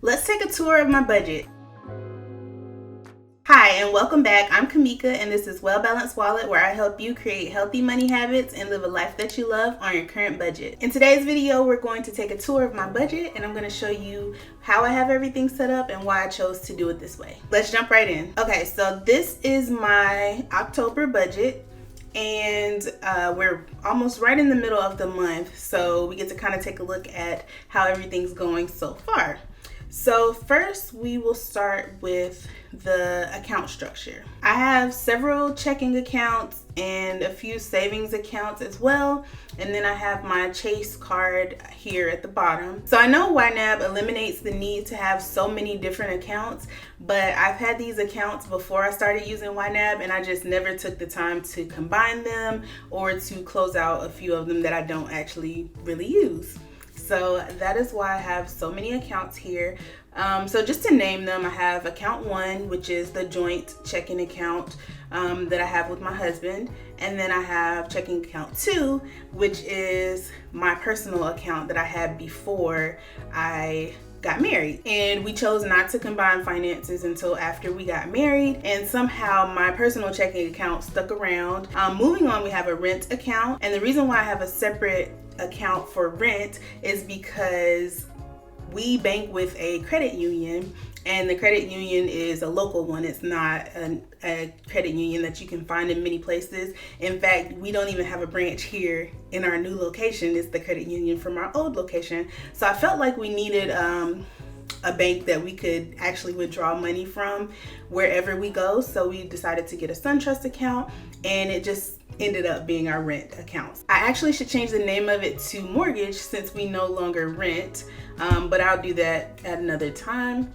Let's take a tour of my budget. Hi and welcome back. I'm Kamika and this is Well Balanced Wallet, where I help you create healthy money habits and live a life that you love on your current budget. In today's video, we're going to take a tour of my budget and I'm going to show you how I have everything set up and why I chose to do it this way. Let's jump right in. Okay, so this is my October budget. And we're almost right in the middle of the month, so we get to kind of take a look at how everything's going so far. So first we will start with the account structure. I have several checking accounts and a few savings accounts as well. And then I have my Chase card here at the bottom. So I know Ynab eliminates the need to have so many different accounts, but I've had these accounts before I started using Ynab and I just never took the time to combine them or to close out a few of them that I don't actually really use. So that is why I have so many accounts here. So just to name them, I have account 1, which is the joint checking account that I have with my husband. And then I have checking account 2, which is my personal account that I had before I got married. And we chose not to combine finances until after we got married, and somehow my personal checking account stuck around. Moving on, we have a rent account, and the reason why I have a separate account for rent is because we bank with a credit union, and the credit union is a local one. It's not a credit union that you can find in many places. In fact, we don't even have a branch here in our new location. It's the credit union from our old location. So I felt like we needed a bank that we could actually withdraw money from wherever we go. So we decided to get a SunTrust account, and it just ended up being our rent account. I actually should change the name of it to mortgage since we no longer rent, but I'll do that at another time.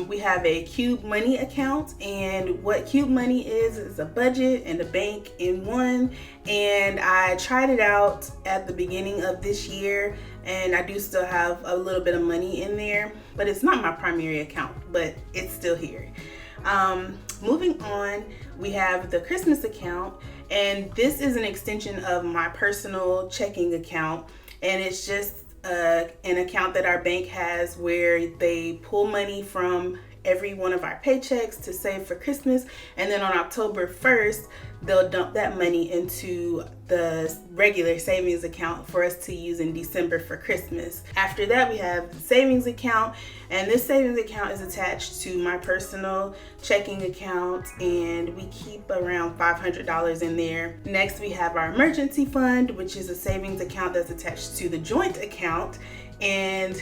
We have a Cube Money account, and what Cube Money is a budget and a bank in one. And I tried it out at the beginning of this year, and I do still have a little bit of money in there, but it's not my primary account, but it's still here. Moving on, we have the Christmas account, and this is an extension of my personal checking account, and it's just an account that our bank has where they pull money from every one of our paychecks to save for Christmas, and then on October 1st they'll dump that money into the regular savings account for us to use in December for Christmas. After that, we have the savings account, and this savings account is attached to my personal checking account, and we keep around $500 in there. Next, we have our emergency fund, which is a savings account that's attached to the joint account, and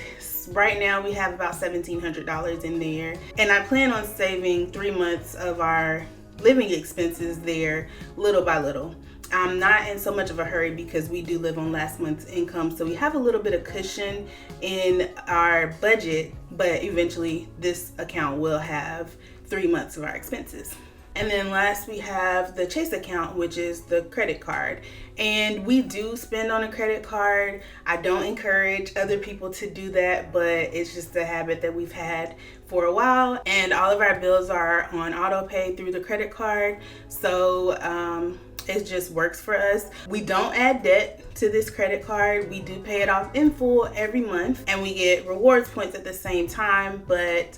right now we have about $1,700 in there, and I plan on saving 3 months of our living expenses there little by little. I'm not in so much of a hurry because we do live on last month's income, so we have a little bit of cushion in our budget, but eventually this account will have 3 months of our expenses. And then last, we have the Chase account, which is the credit card. And we do spend on a credit card. I don't encourage other people to do that, but it's just a habit that we've had for a while. And all of our bills are on auto pay through the credit card. So it just works for us. We don't add debt to this credit card. We do pay it off in full every month, and we get rewards points at the same time. But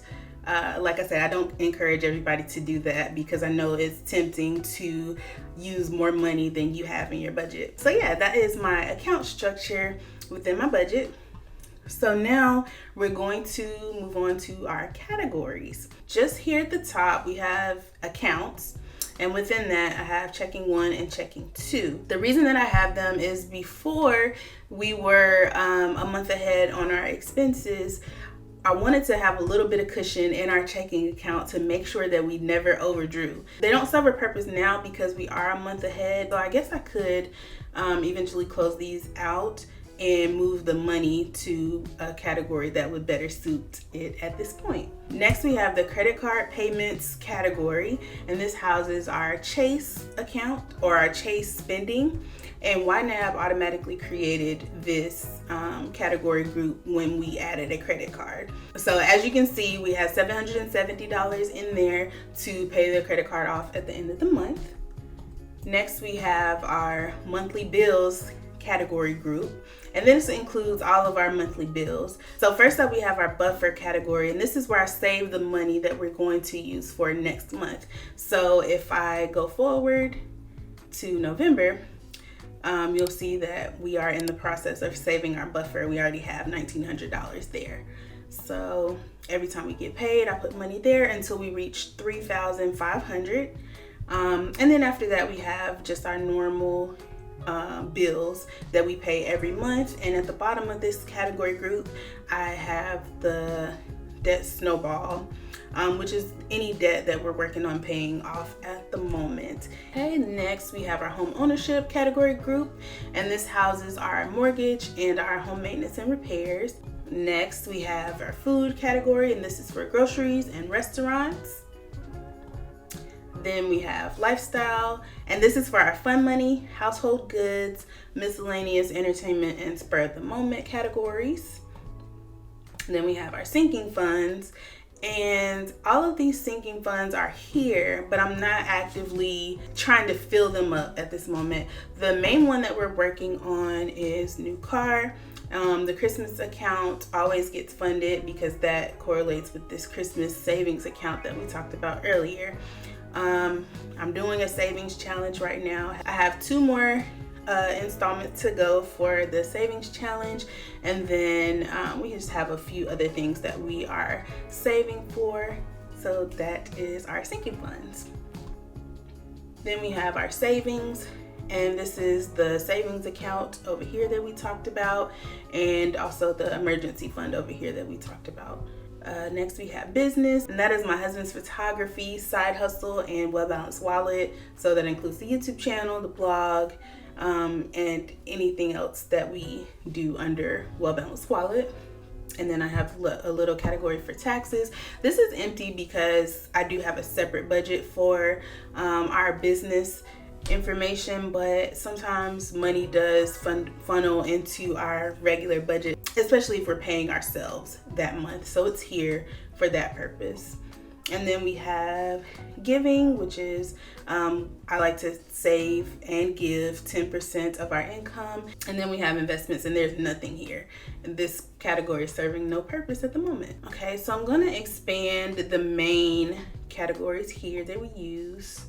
like I said, I don't encourage everybody to do that because I know it's tempting to use more money than you have in your budget. So yeah, that is my account structure within my budget. So now we're going to move on to our categories. Just here at the top, we have accounts. And within that, I have checking 1 and checking 2. The reason that I have them is before we were a month ahead on our expenses, I wanted to have a little bit of cushion in our checking account to make sure that we never overdrew. They don't serve a purpose now because we are a month ahead, so I guess I could eventually close these out and move the money to a category that would better suit it at this point. Next, we have the credit card payments category, and this houses our Chase account or our Chase spending. And Ynab automatically created this category group when we added a credit card. So as you can see, we have $770 in there to pay the credit card off at the end of the month. Next, we have our monthly bills category group, and this includes all of our monthly bills. So first up, we have our buffer category, and this is where I save the money that we're going to use for next month. So if I go forward to November, you'll see that we are in the process of saving our buffer. We already have $1,900 there. So every time we get paid, I put money there until we reach $3,500. And then after that, we have just our normal bills that we pay every month. And at the bottom of this category group, I have the debt snowball, which is any debt that we're working on paying off at the moment. Okay, next we have our home ownership category group, and this houses our mortgage and our home maintenance and repairs. Next we have our food category, and this is for groceries and restaurants. Then we have lifestyle, and this is for our fun money, household goods, miscellaneous entertainment, and spur of the moment categories. And then we have our sinking funds, and all of these sinking funds are here, but I'm not actively trying to fill them up at this moment. The main one that we're working on is new car. The Christmas account always gets funded because that correlates with this Christmas savings account that we talked about earlier. I'm doing a savings challenge right now. I have 2 more installments to go for the savings challenge, and then we just have a few other things that we are saving for. So that is our sinking funds. Then we have our savings, and this is the savings account over here that we talked about, and also the emergency fund over here that we talked about. Next we have business, and that is my husband's photography side hustle and well-balanced wallet. So that includes the YouTube channel, the blog, and anything else that we do under well-balanced wallet. And then I have a little category for taxes. This is empty because I do have a separate budget for our business information, but sometimes money does funnel into our regular budget, especially if we're paying ourselves that month. So it's here for that purpose. And then we have giving, which is I like to save and give 10% of our income. And then we have investments, and there's nothing here. And this category is serving no purpose at the moment. Okay, so I'm going to expand the main categories here that we use.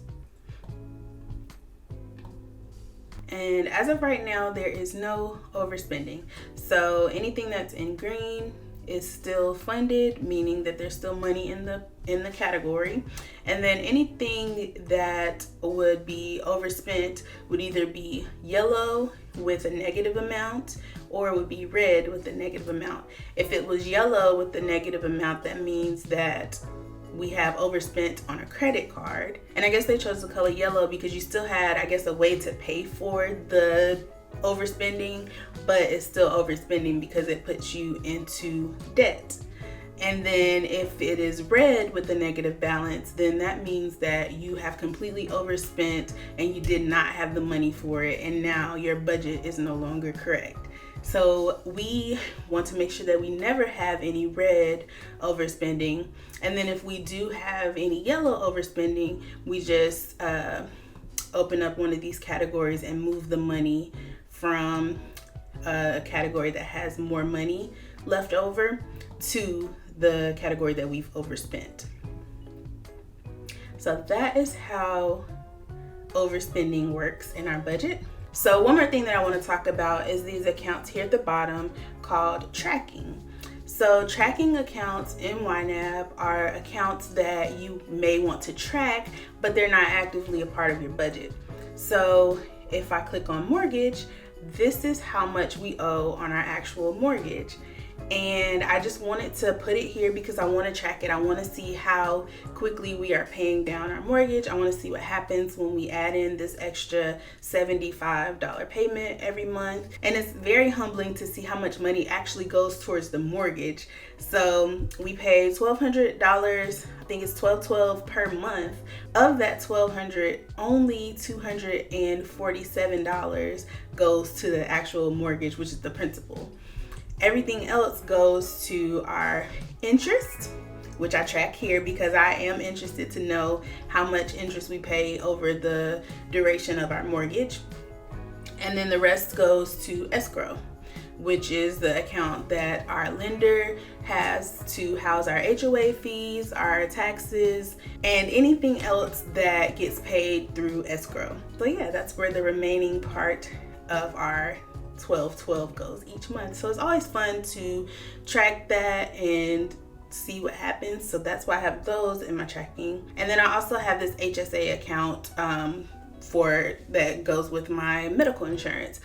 And as of right now, there is no overspending. So anything that's in green is still funded, meaning that there's still money in the category. And then anything that would be overspent would either be yellow with a negative amount, or it would be red with a negative amount. If it was yellow with the negative amount, that means that we have overspent on a credit card. And I guess they chose the color yellow because you still had, I guess, a way to pay for the overspending, but it's still overspending because it puts you into debt. And then if it is red with a negative balance, then that means that you have completely overspent and you did not have the money for it, and now your budget is no longer correct. So we want to make sure that we never have any red overspending. And then if we do have any yellow overspending, we just open up one of these categories and move the money from a category that has more money left over to the category that we've overspent. So that is how overspending works in our budget. So one more thing that I want to talk about is these accounts here at the bottom called tracking. So tracking accounts in Ynab are accounts that you may want to track, but they're not actively a part of your budget. So if I click on mortgage, this is how much we owe on our actual mortgage. And I just wanted to put it here because I want to track it. I want to see how quickly we are paying down our mortgage. I want to see what happens when we add in this extra $75 payment every month. And it's very humbling to see how much money actually goes towards the mortgage. So we pay $1,200. I think it's $1,212 per month. Of that $1,200, only $247 goes to the actual mortgage, which is the principal. Everything else goes to our interest, which I track here because I am interested to know how much interest we pay over the duration of our mortgage. And then the rest goes to escrow, which is the account that our lender has to house our HOA fees, our taxes, and anything else that gets paid through escrow. So yeah, that's where the remaining part of our 12/12 goes each month. So it's always fun to track that and see what happens. So that's why I have those in my tracking. And then I also have this HSA account for that goes with my medical insurance.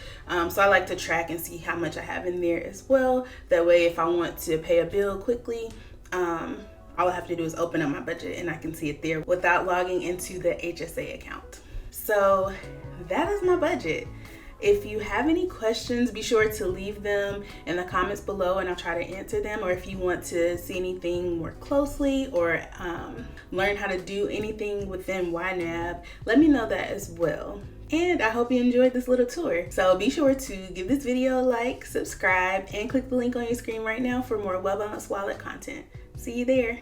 So I like to track and see how much I have in there as well. That way, if I want to pay a bill quickly, all I have to do is open up my budget and I can see it there without logging into the HSA account. So that is my budget. If you have any questions, be sure to leave them in the comments below and I'll try to answer them. Or if you want to see anything more closely or learn how to do anything within Ynab, let me know that as well. And I hope you enjoyed this little tour. So be sure to give this video a like, subscribe, and click the link on your screen right now for more Well Balanced Wallet content. See you there.